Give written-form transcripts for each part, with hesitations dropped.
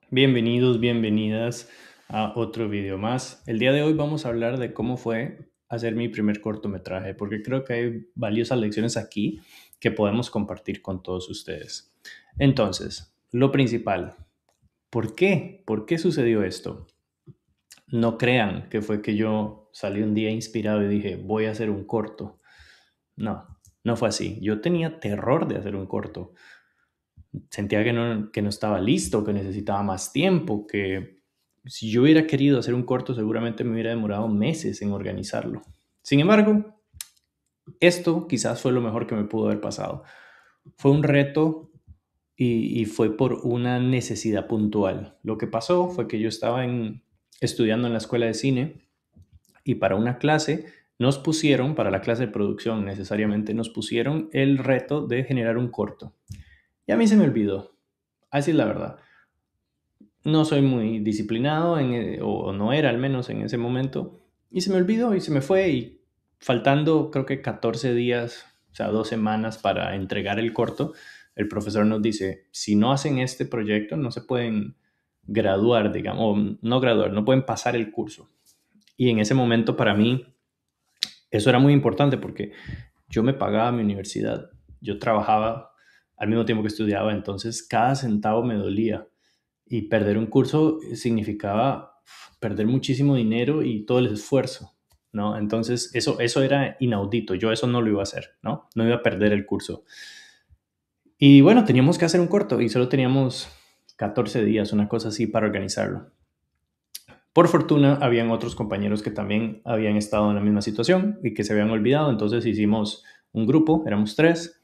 Bienvenidos, bienvenidas a otro video más. El día de hoy vamos a hablar de cómo fue hacer mi primer cortometraje, porque creo que hay valiosas lecciones aquí que podemos compartir con todos ustedes. Entonces, lo principal, ¿por qué? ¿Por qué sucedió esto? No crean que fue que yo salí un día inspirado y dije, voy a hacer un corto. No, no fue así. Yo tenía terror de hacer un corto. Sentía que no estaba listo, que necesitaba más tiempo, que si yo hubiera querido hacer un corto seguramente me hubiera demorado meses en organizarlo. Sin embargo, esto quizás fue lo mejor que me pudo haber pasado. Fue un reto y fue por una necesidad puntual. Lo que pasó fue que yo estaba estudiando en la escuela de cine y para una clase nos pusieron, para la clase de producción necesariamente, nos pusieron el reto de generar un corto. Y a mí se me olvidó, así es la verdad. No soy muy disciplinado, o no era al menos en ese momento, y se me olvidó y se me fue, y faltando creo que 14 días, o sea, 2 semanas para entregar el corto, el profesor nos dice, si no hacen este proyecto, no se pueden graduar, digamos, o no graduar, no pueden pasar el curso. Y en ese momento para mí eso era muy importante porque yo me pagaba mi universidad, yo trabajaba al mismo tiempo que estudiaba, entonces cada centavo me dolía. Y perder un curso significaba perder muchísimo dinero y todo el esfuerzo, ¿no? Entonces, eso era inaudito. Yo eso no lo iba a hacer, ¿no? No iba a perder el curso. Y bueno, teníamos que hacer un corto y solo teníamos 14 días, una cosa así, para organizarlo. Por fortuna, habían otros compañeros que también habían estado en la misma situación y que se habían olvidado. Entonces hicimos un grupo, éramos tres,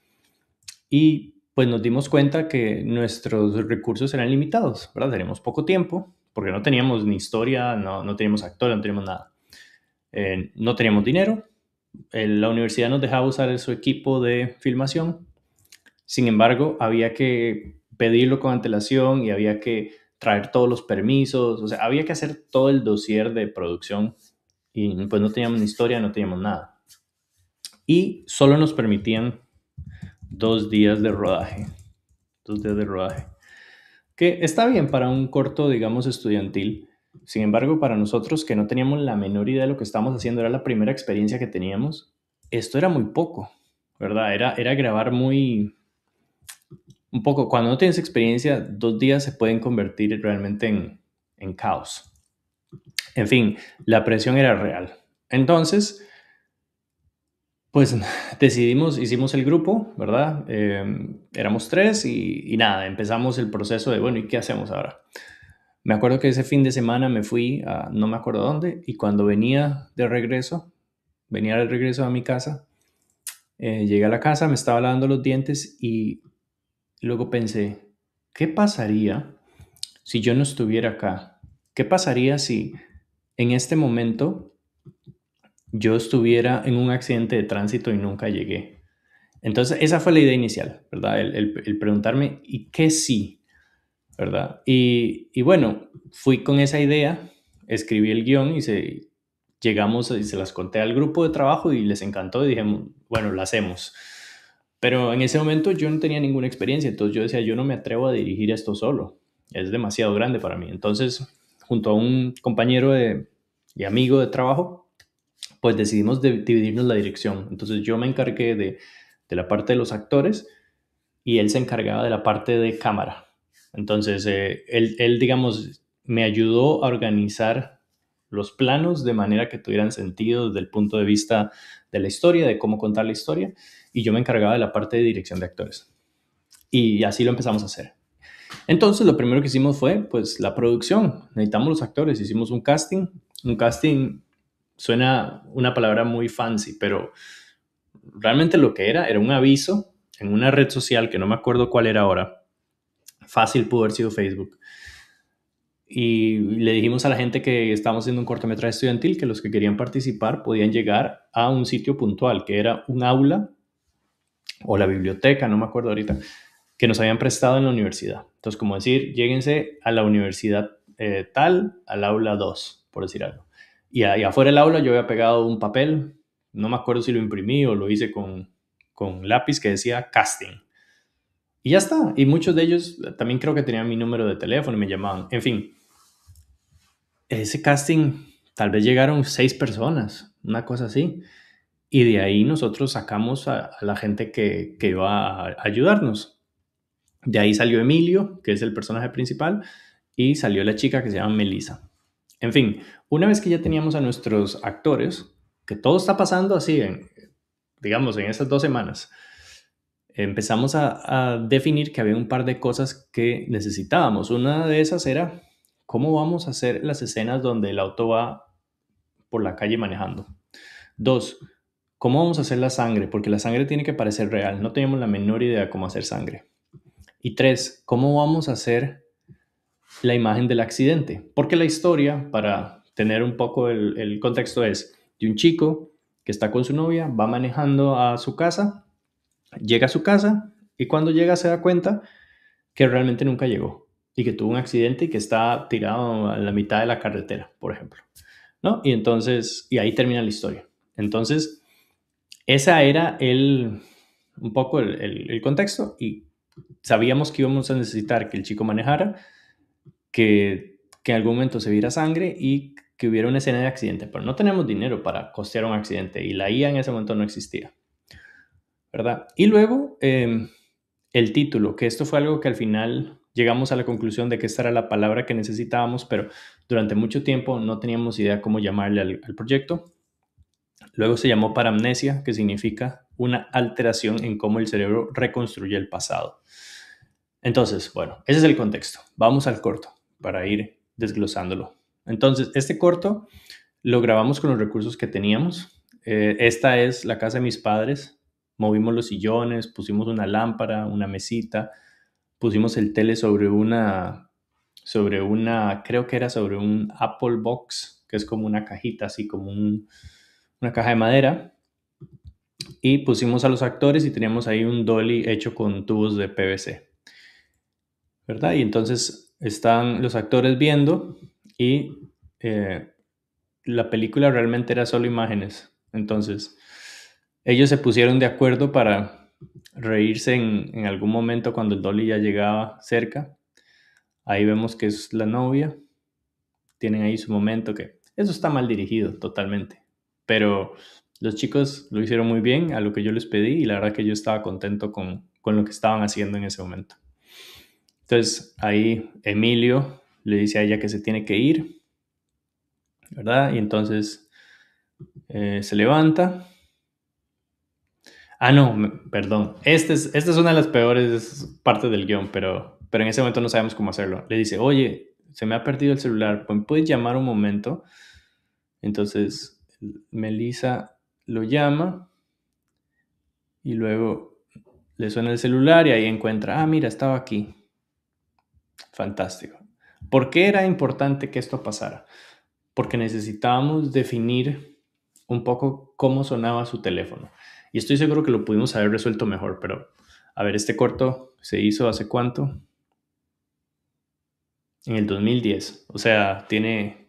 y pues nos dimos cuenta que nuestros recursos eran limitados, ¿verdad? Teníamos poco tiempo, porque no teníamos ni historia, no teníamos actores, no teníamos nada. No teníamos dinero. La universidad nos dejaba usar su equipo de filmación. Sin embargo, había que pedirlo con antelación y había que traer todos los permisos. O sea, había que hacer todo el dossier de producción y pues no teníamos ni historia, no teníamos nada. Y solo nos permitían 2 días de rodaje. 2 días de rodaje. Que está bien para un corto, digamos, estudiantil. Sin embargo, para nosotros que no teníamos la menor idea de lo que estábamos haciendo, era la primera experiencia que teníamos, esto era muy poco, ¿verdad? Era grabar un poco. Cuando no tienes experiencia, 2 días se pueden convertir realmente en caos. En fin, la presión era real. Entonces, pues decidimos, hicimos el grupo, ¿verdad? Éramos tres y nada, empezamos el proceso de, bueno, ¿y qué hacemos ahora? Me acuerdo que ese fin de semana me fui a no me acuerdo dónde y cuando venía de regreso a mi casa, llegué a la casa, me estaba lavando los dientes y luego pensé, ¿qué pasaría si yo no estuviera acá? ¿Qué pasaría si en este momento yo estuviera en un accidente de tránsito y nunca llegué? Entonces, esa fue la idea inicial, ¿verdad? El preguntarme, ¿y qué sí? ¿Verdad? Y bueno, fui con esa idea, escribí el guión llegamos y se las conté al grupo de trabajo y les encantó y dijimos, bueno, lo hacemos. Pero en ese momento yo no tenía ninguna experiencia, entonces yo decía, yo no me atrevo a dirigir esto solo, es demasiado grande para mí. Entonces, junto a un compañero y amigo de trabajo, pues decidimos dividirnos la dirección. Entonces yo me encargué de la parte de los actores y él se encargaba de la parte de cámara. Entonces, él, digamos, me ayudó a organizar los planos de manera que tuvieran sentido desde el punto de vista de la historia, de cómo contar la historia, y yo me encargaba de la parte de dirección de actores. Y así lo empezamos a hacer. Entonces, lo primero que hicimos fue, pues, la producción. Necesitamos los actores, hicimos un casting. Un casting suena una palabra muy fancy, pero realmente lo que era un aviso en una red social que no me acuerdo cuál era ahora. Fácil pudo haber sido Facebook. Y le dijimos a la gente que estábamos haciendo un cortometraje estudiantil que los que querían participar podían llegar a un sitio puntual, que era un aula o la biblioteca, no me acuerdo ahorita, que nos habían prestado en la universidad. Entonces, como decir, lléguense a la universidad tal, al aula 2 por decir algo. Y ahí afuera del aula yo había pegado un papel, no me acuerdo si lo imprimí o lo hice con lápiz que decía casting. Y ya está. Y muchos de ellos también creo que tenían mi número de teléfono y me llamaban. En fin, ese casting tal vez llegaron 6 personas, una cosa así. Y de ahí nosotros sacamos a la gente que iba a ayudarnos. De ahí salió Emilio, que es el personaje principal, y salió la chica que se llama Melissa. En fin, una vez que ya teníamos a nuestros actores, que todo está pasando así, digamos, en esas 2 semanas, empezamos a definir que había un par de cosas que necesitábamos. Una de esas era cómo vamos a hacer las escenas donde el auto va por la calle manejando. Dos, cómo vamos a hacer la sangre, porque la sangre tiene que parecer real. No teníamos la menor idea de cómo hacer sangre. Y tres, cómo vamos a hacer la imagen del accidente. Porque la historia, para tener un poco el contexto, es de un chico que está con su novia, va manejando a su casa, llega a su casa y cuando llega se da cuenta que realmente nunca llegó y que tuvo un accidente y que está tirado a la mitad de la carretera, por ejemplo, ¿no? Y entonces, y ahí termina la historia. Entonces, esa era un poco el contexto y sabíamos que íbamos a necesitar que el chico manejara, que en algún momento se viera sangre y que hubiera una escena de accidente, pero no tenemos dinero para costear un accidente y la IA en ese momento no existía, ¿verdad? Y luego el título, que esto fue algo que al final llegamos a la conclusión de que esta era la palabra que necesitábamos, pero durante mucho tiempo no teníamos idea cómo llamarle al proyecto. Luego se llamó paramnesia, que significa una alteración en cómo el cerebro reconstruye el pasado. Entonces, bueno, ese es el contexto. Vamos al corto para ir desglosándolo. Entonces, este corto lo grabamos con los recursos que teníamos. Esta es la casa de mis padres. Movimos los sillones, pusimos una lámpara, una mesita, pusimos el tele creo que era sobre un Apple Box, que es como una cajita, así como una caja de madera. Y pusimos a los actores y teníamos ahí un dolly hecho con tubos de PVC, ¿verdad? Y entonces están los actores viendo y la película realmente era solo imágenes. Entonces, ellos se pusieron de acuerdo para reírse en algún momento cuando el dolly ya llegaba cerca. Ahí vemos que es la novia. Tienen ahí su momento que eso está mal dirigido totalmente. Pero los chicos lo hicieron muy bien a lo que yo les pedí y la verdad que yo estaba contento con lo que estaban haciendo en ese momento. Entonces ahí Emilio le dice a ella que se tiene que ir, ¿verdad? Y entonces se levanta. Ah, no, perdón. Esta es una de las peores partes del guión, pero en ese momento no sabemos cómo hacerlo. Le dice, oye, se me ha perdido el celular, ¿me puedes llamar un momento? Entonces Melissa lo llama y luego le suena el celular y ahí encuentra, ah, mira, estaba aquí. Fantástico. ¿Por qué era importante que esto pasara? Porque necesitábamos definir un poco cómo sonaba su teléfono. Y estoy seguro que lo pudimos haber resuelto mejor, pero a ver, este corto se hizo hace cuánto? En el 2010, o sea, tiene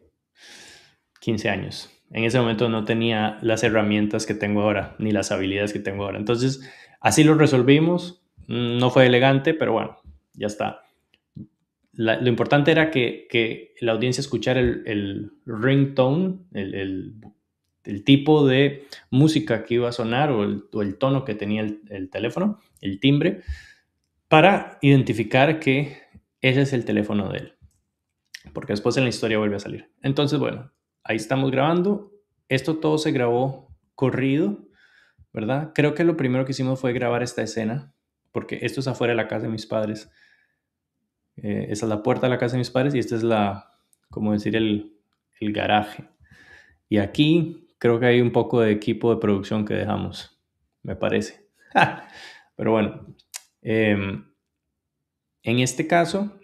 15 años. En ese momento no tenía las herramientas que tengo ahora, ni las habilidades que tengo ahora. Entonces, así lo resolvimos. No fue elegante, pero bueno, ya está. Lo importante era que la audiencia escuchara el ringtone, el tipo de música que iba a sonar o el tono que tenía el teléfono, el timbre, para identificar que ese es el teléfono de él, porque después en la historia vuelve a salir. Entonces, bueno, ahí estamos grabando. Esto todo se grabó corrido, ¿verdad? Creo que lo primero que hicimos fue grabar esta escena, porque esto es afuera de la casa de mis padres. Esa es la puerta de la casa de mis padres y esta es como decir, el garaje. Y aquí creo que hay un poco de equipo de producción que dejamos, me parece. Pero bueno, en este caso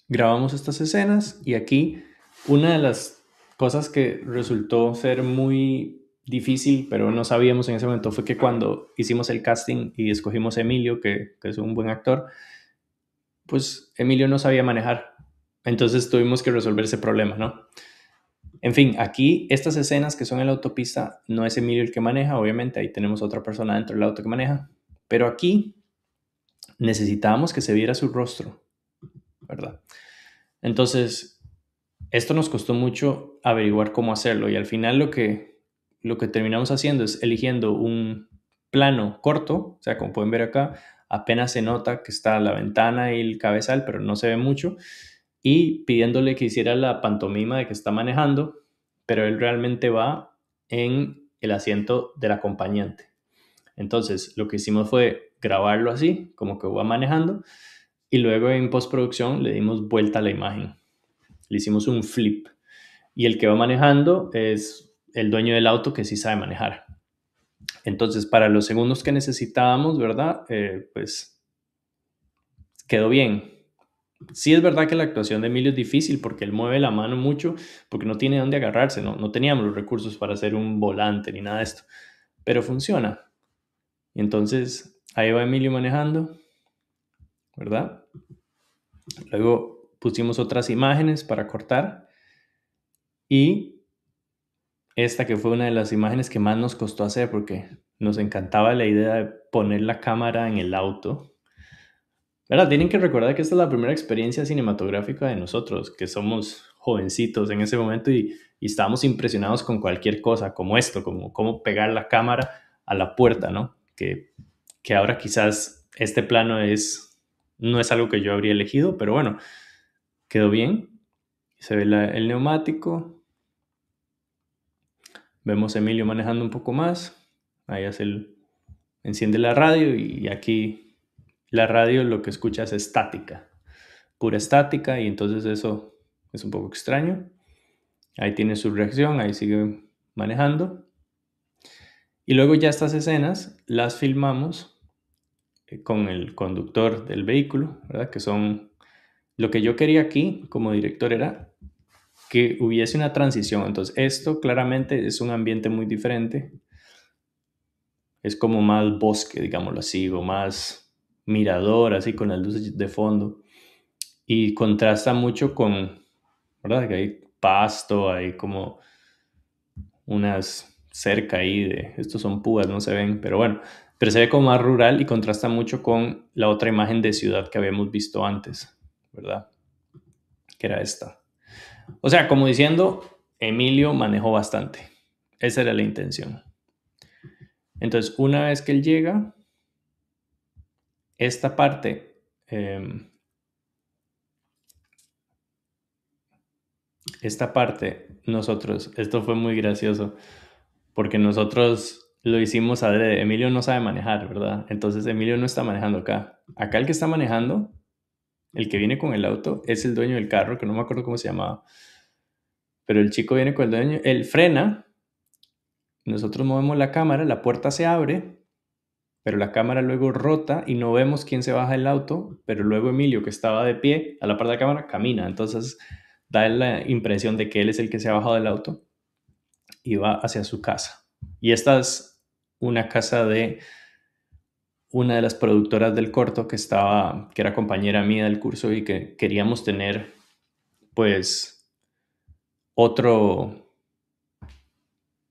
grabamos estas escenas y aquí una de las cosas que resultó ser muy difícil, pero no sabíamos en ese momento, fue que cuando hicimos el casting y escogimos a Emilio, que es un buen actor, pues Emilio no sabía manejar. Entonces tuvimos que resolver ese problema, ¿no? En fin, aquí estas escenas que son en la autopista, no es Emilio el que maneja, obviamente, ahí tenemos otra persona dentro del auto que maneja, pero aquí necesitábamos que se viera su rostro, ¿verdad? Entonces, esto nos costó mucho averiguar cómo hacerlo y al final lo que terminamos haciendo es eligiendo un plano corto, o sea, como pueden ver acá, apenas se nota que está la ventana y el cabezal, pero no se ve mucho, y pidiéndole que hiciera la pantomima de que está manejando, pero él realmente va en el asiento del acompañante. Entonces, lo que hicimos fue grabarlo así, como que va manejando, y luego en postproducción le dimos vuelta a la imagen. Le hicimos un flip. Y el que va manejando es el dueño del auto que sí sabe manejar. Entonces, para los segundos que necesitábamos, ¿verdad? Pues quedó bien. Sí es verdad que la actuación de Emilio es difícil porque él mueve la mano mucho, porque no tiene dónde agarrarse, no teníamos los recursos para hacer un volante ni nada de esto, pero funciona. Y entonces ahí va Emilio manejando, ¿verdad? Luego pusimos otras imágenes para cortar y esta que fue una de las imágenes que más nos costó hacer porque nos encantaba la idea de poner la cámara en el auto. ¿Verdad? Tienen que recordar que esta es la primera experiencia cinematográfica de nosotros, que somos jovencitos en ese momento y estábamos impresionados con cualquier cosa, como esto, como cómo pegar la cámara a la puerta, ¿no? Que ahora quizás este plano no es algo que yo habría elegido, pero bueno, quedó bien. Se ve el neumático, vemos a Emilio manejando un poco más, ahí enciende la radio y aquí la radio lo que escuchas es estática, pura estática y entonces eso es un poco extraño. Ahí tiene su reacción, ahí sigue manejando. Y luego ya estas escenas las filmamos con el conductor del vehículo, ¿verdad? Que son lo que yo quería aquí como director era que hubiese una transición. Entonces esto claramente es un ambiente muy diferente. Es como más bosque, digámoslo así, o más mirador, así con las luces de fondo. Y contrasta mucho con, ¿verdad? Que hay pasto, hay como unas cerca ahí de, estos son púas, no se ven, pero bueno, pero se ve como más rural y contrasta mucho con la otra imagen de ciudad que habíamos visto antes, ¿verdad? Que era esta. O sea, como diciendo, Emilio manejó bastante. Esa era la intención. Entonces, una vez que él llega, esta parte, nosotros, esto fue muy gracioso, porque nosotros lo hicimos adrede. Emilio no sabe manejar, ¿verdad? Entonces Emilio no está manejando acá. Acá el que está manejando, el que viene con el auto, es el dueño del carro, que no me acuerdo cómo se llamaba. Pero el chico viene con el dueño, él frena, nosotros movemos la cámara, la puerta se abre, pero la cámara luego rota y no vemos quién se baja del auto, pero luego Emilio, que estaba de pie a la par de la cámara, camina. Entonces da la impresión de que él es el que se ha bajado del auto y va hacia su casa. Y esta es una casa de una de las productoras del corto que era compañera mía del curso y que queríamos tener pues otro,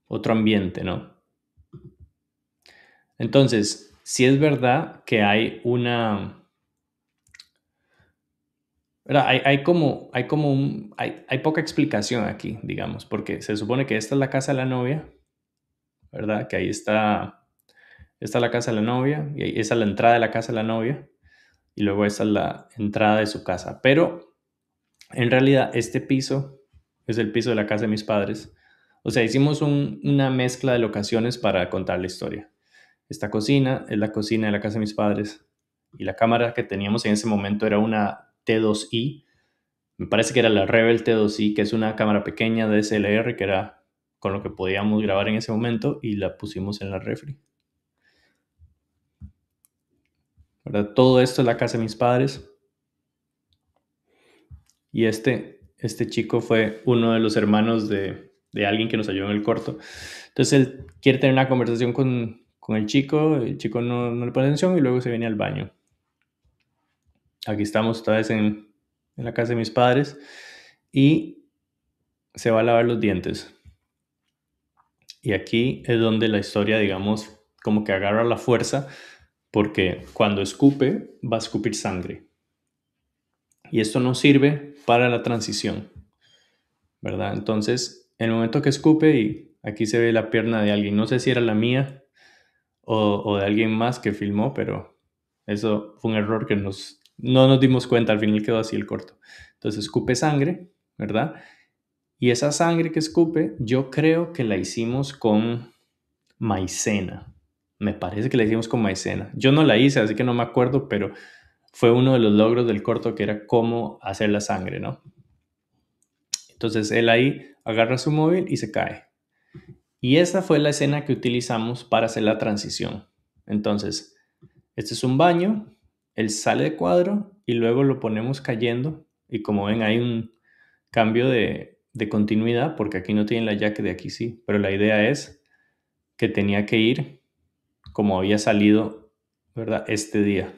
otro ambiente, ¿no? Entonces, sí es verdad que hay ¿verdad? Hay poca explicación aquí, digamos, porque se supone que esta es la casa de la novia, ¿verdad? Que ahí está la casa de la novia y esa es la entrada de la casa de la novia y luego esa es la entrada de su casa. Pero en realidad este piso es el piso de la casa de mis padres. O sea, hicimos una mezcla de locaciones para contar la historia. Esta cocina es la cocina de la casa de mis padres y la cámara que teníamos en ese momento era una T2i. Me parece que era la Rebel T2i, que es una cámara pequeña de SLR que era con lo que podíamos grabar en ese momento y la pusimos en la refri. ¿Verdad? Todo esto es la casa de mis padres y este chico fue uno de los hermanos de alguien que nos ayudó en el corto. Entonces él quiere tener una conversación con el chico no le pone atención y luego se viene al baño. Aquí estamos otra vez en la casa de mis padres y se va a lavar los dientes. Y aquí es donde la historia, digamos, como que agarra la fuerza porque cuando escupe va a escupir sangre. Y esto no sirve para la transición, ¿verdad? Entonces, en el momento que escupe, y aquí se ve la pierna de alguien, no sé si era la mía o de alguien más que filmó, pero eso fue un error que no nos dimos cuenta, al final quedó así el corto. Entonces escupe sangre, ¿verdad? Y esa sangre que escupe, yo creo que la hicimos con maicena. Me parece que la hicimos con maicena. Yo no la hice, así que no me acuerdo, pero fue uno de los logros del corto que era cómo hacer la sangre, ¿no? Entonces él ahí agarra su móvil y se cae. Y esa fue la escena que utilizamos para hacer la transición. Entonces, este es un baño, él sale de cuadro y luego lo ponemos cayendo. Y como ven, hay un cambio de continuidad, porque aquí no tiene la ya que de aquí sí. Pero la idea es que tenía que ir como había salido, ¿verdad? Este día.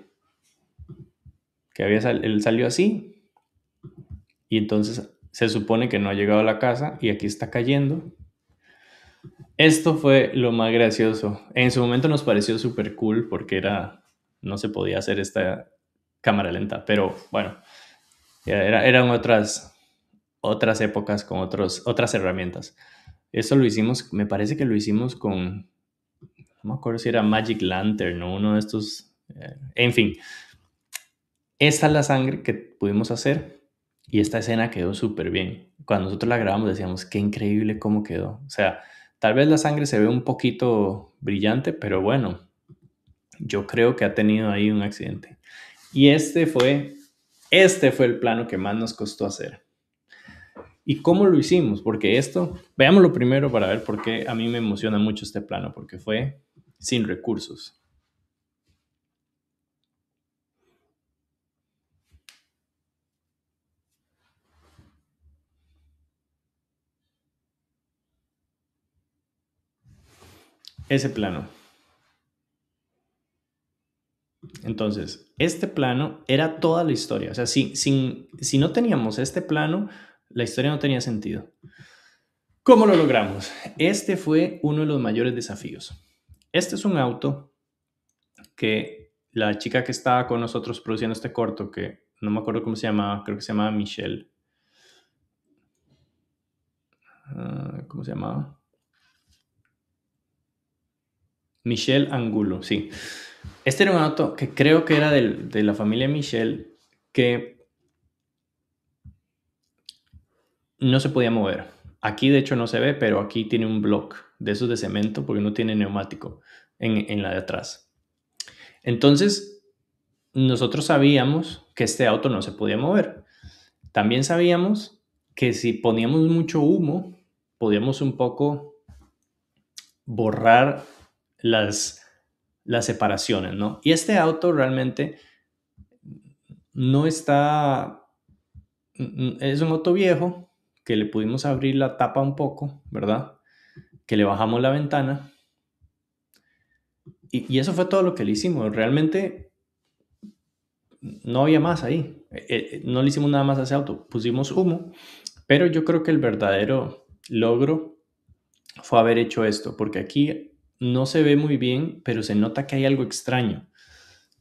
Que él salió así y entonces se supone que no ha llegado a la casa y aquí está cayendo. Esto fue lo más gracioso. En su momento nos pareció súper cool porque no se podía hacer esta cámara lenta, pero bueno, eran otras épocas con otras herramientas. Eso lo hicimos, me parece que lo hicimos con, no me acuerdo si era Magic Lantern o uno de estos, en fin, esta es la sangre que pudimos hacer y esta escena quedó súper bien. Cuando nosotros la grabamos decíamos, qué increíble cómo quedó. O sea, tal vez la sangre se ve un poquito brillante, pero bueno, yo creo que ha tenido ahí un accidente. Y este fue el plano que más nos costó hacer. ¿Y cómo lo hicimos? Porque veámoslo primero para ver por qué a mí me emociona mucho este plano, porque fue sin recursos. Ese plano. Entonces, este plano era toda la historia. O sea, si no teníamos este plano, la historia no tenía sentido. ¿Cómo lo logramos? Este fue uno de los mayores desafíos. Este es un auto que la chica que estaba con nosotros produciendo este corto, que no me acuerdo cómo se llamaba, creo que se llamaba Michelle. ¿Cómo se llamaba? Michelle Angulo, sí. Este era un auto que creo que era de la familia Michelle, que no se podía mover. Aquí de hecho no se ve, pero aquí tiene un block de esos de cemento porque no tiene neumático en la de atrás. Entonces, nosotros sabíamos que este auto no se podía mover. También sabíamos que si poníamos mucho humo, podíamos un poco borrar las separaciones, ¿no? Y este auto realmente no está, es un auto viejo que le pudimos abrir la tapa un poco, ¿verdad? Que le bajamos la ventana y eso fue todo lo que le hicimos. Realmente no había más ahí. No le hicimos nada más a ese auto. Pusimos humo, pero yo creo que el verdadero logro fue haber hecho esto, porque aquí no se ve muy bien, pero se nota que hay algo extraño.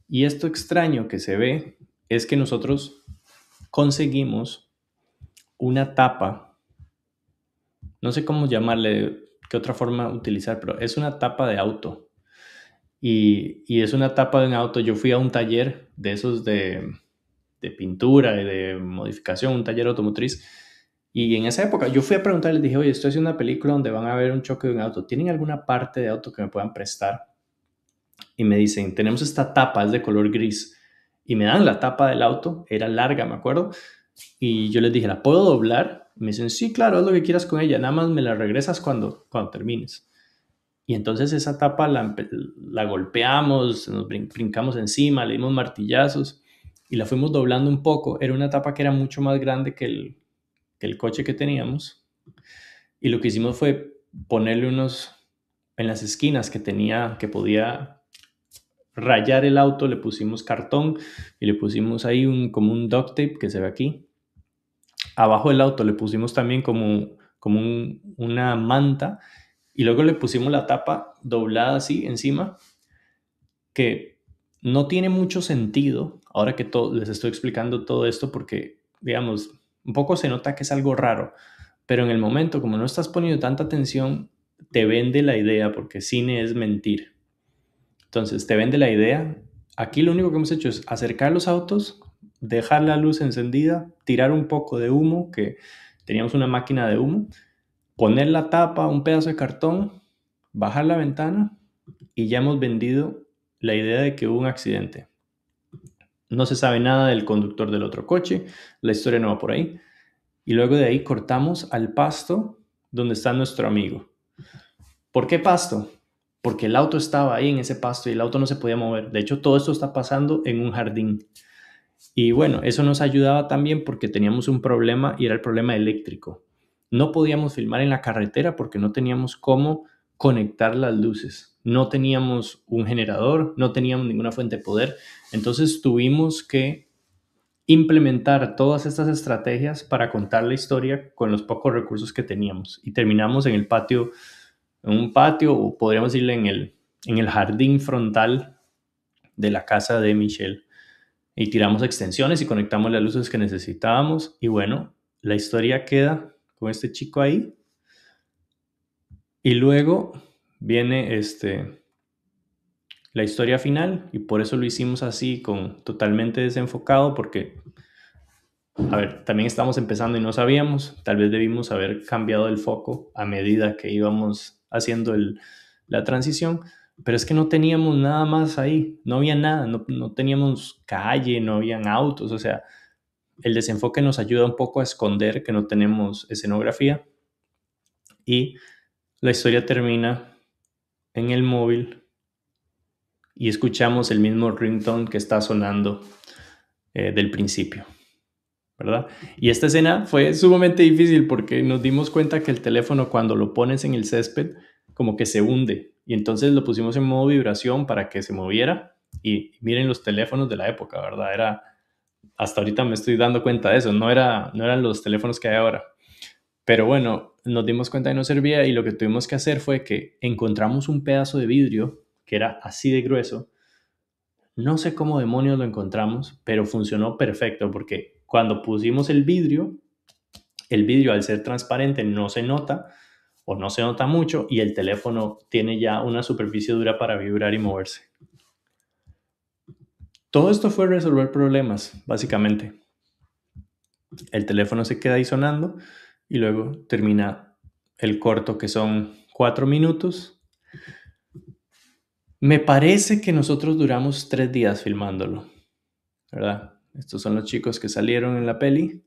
Y esto extraño que se ve es que nosotros conseguimos una tapa, no sé cómo llamarle, qué otra forma utilizar, pero es una tapa de auto. Y es una tapa de un auto. Yo fui a un taller de esos de pintura y de modificación, un taller automotriz. Y en esa época yo fui a preguntar, les dije, oye, estoy haciendo una película donde van a ver un choque de un auto. ¿Tienen alguna parte de auto que me puedan prestar? Y me dicen, tenemos esta tapa, es de color gris. Y me dan la tapa del auto, era larga, me acuerdo. Y yo les dije, ¿la puedo doblar? Y me dicen, sí, claro, haz lo que quieras con ella, nada más me la regresas cuando termines. Y entonces esa tapa la golpeamos, nos brincamos encima, le dimos martillazos y la fuimos doblando un poco. Era una tapa que era mucho más grande que el coche que teníamos. Y lo que hicimos fue ponerle en las esquinas que podía rayar el auto, le pusimos cartón y le pusimos ahí como un duct tape que se ve aquí. Abajo del auto le pusimos también como una manta y luego le pusimos la tapa doblada así encima, que no tiene mucho sentido ahora que les estoy explicando todo esto porque, digamos, un poco se nota que es algo raro, pero en el momento, como no estás poniendo tanta atención, te vende la idea porque cine es mentir. Entonces, te vende la idea. Aquí lo único que hemos hecho es acercar los autos, dejar la luz encendida, tirar un poco de humo, que teníamos una máquina de humo, poner la tapa, un pedazo de cartón, bajar la ventana y ya hemos vendido la idea de que hubo un accidente. No se sabe nada del conductor del otro coche, la historia no va por ahí. Y luego de ahí cortamos al pasto donde está nuestro amigo. ¿Por qué pasto? Porque el auto estaba ahí en ese pasto y el auto no se podía mover. De hecho, todo esto está pasando en un jardín. Y bueno, eso nos ayudaba también porque teníamos un problema y era el problema eléctrico. No podíamos filmar en la carretera porque no teníamos cómo conectar las luces. No teníamos un generador, no teníamos ninguna fuente de poder. Entonces tuvimos que implementar todas estas estrategias para contar la historia con los pocos recursos que teníamos. Y terminamos en el patio, en un patio, o podríamos decirle en el jardín frontal de la casa de Michelle. Y tiramos extensiones y conectamos las luces que necesitábamos. Y bueno, la historia queda con este chico ahí. Y luego viene la historia final. Y por eso lo hicimos así, totalmente desenfocado, porque, a ver, también estamos empezando y no sabíamos. Tal vez debimos haber cambiado el foco a medida que íbamos haciendo la transición. Pero es que no teníamos nada más ahí, no había nada, no teníamos calle, no habían autos, o sea, el desenfoque nos ayuda un poco a esconder que no tenemos escenografía y la historia termina en el móvil y escuchamos el mismo ringtone que está sonando del principio, ¿verdad? Y esta escena fue sumamente difícil porque nos dimos cuenta que el teléfono cuando lo pones en el césped como que se hunde y entonces lo pusimos en modo vibración para que se moviera y miren los teléfonos de la época, ¿verdad? Hasta ahorita me estoy dando cuenta de eso, no eran los teléfonos que hay ahora. Pero bueno, nos dimos cuenta que no servía y lo que tuvimos que hacer fue que encontramos un pedazo de vidrio que era así de grueso. No sé cómo demonios lo encontramos, pero funcionó perfecto porque cuando pusimos el vidrio al ser transparente no se nota o no se nota mucho y el teléfono tiene ya una superficie dura para vibrar y moverse. Todo esto fue resolver problemas, básicamente. El teléfono se queda ahí sonando y luego termina el corto que son 4 minutos. Me parece que nosotros duramos 3 días filmándolo, ¿verdad? Estos son los chicos que salieron en la peli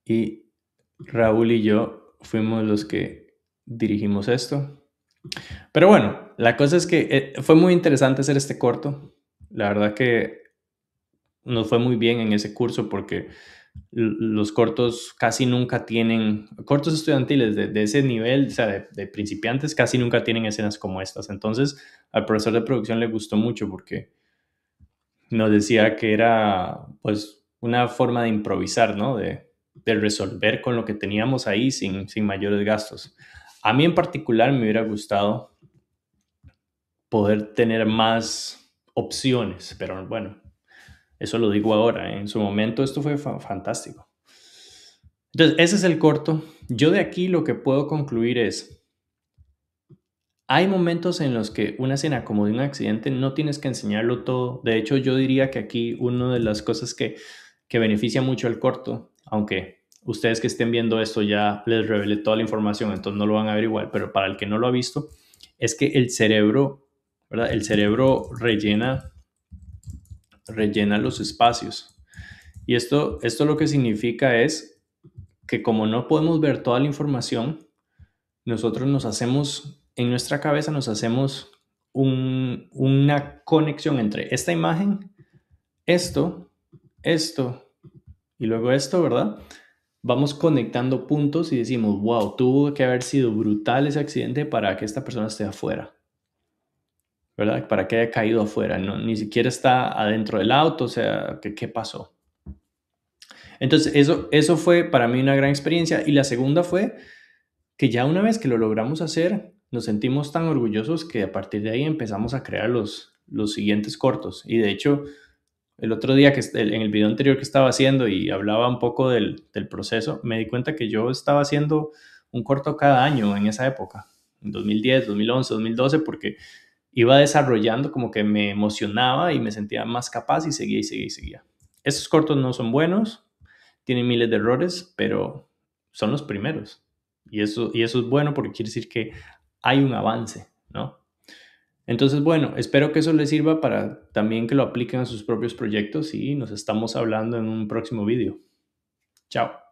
y Raúl y yo fuimos los que dirigimos esto. Pero bueno, la cosa es que fue muy interesante hacer este corto. La verdad que nos fue muy bien en ese curso porque los cortos casi nunca tienen, cortos estudiantiles de ese nivel, o sea, de principiantes, casi nunca tienen escenas como estas. Entonces, al profesor de producción le gustó mucho porque nos decía que era, pues, una forma de improvisar, ¿no? De resolver con lo que teníamos ahí sin mayores gastos. A mí en particular me hubiera gustado poder tener más opciones, pero bueno, eso lo digo ahora. En su momento esto fue fantástico. Entonces, ese es el corto. Yo de aquí lo que puedo concluir es, hay momentos en los que una escena como de un accidente no tienes que enseñarlo todo. De hecho, yo diría que aquí una de las cosas que beneficia mucho el corto, aunque ustedes que estén viendo esto ya les revelé toda la información, entonces no lo van a ver igual, pero para el que no lo ha visto, es que el cerebro, ¿verdad? El cerebro rellena los espacios. Y esto lo que significa es que como no podemos ver toda la información, nosotros en nuestra cabeza nos hacemos una conexión entre esta imagen, esto, esto y luego esto, ¿verdad? Vamos conectando puntos y decimos, wow, tuvo que haber sido brutal ese accidente para que esta persona esté afuera, ¿verdad? Para que haya caído afuera, no, ni siquiera está adentro del auto, o sea, ¿qué pasó? Entonces, eso fue para mí una gran experiencia. Y la segunda fue que ya una vez que lo logramos hacer, nos sentimos tan orgullosos que a partir de ahí empezamos a crear los siguientes cortos. Y de hecho, el otro día, en el video anterior que estaba haciendo y hablaba un poco del proceso, me di cuenta que yo estaba haciendo un corto cada año en esa época, en 2010, 2011, 2012, porque iba desarrollando, como que me emocionaba y me sentía más capaz y seguía y seguía y seguía. Esos cortos no son buenos, tienen miles de errores, pero son los primeros. Y eso es bueno porque quiere decir que hay un avance, ¿no? Entonces, bueno, espero que eso les sirva para también que lo apliquen a sus propios proyectos y nos estamos hablando en un próximo video. Chao.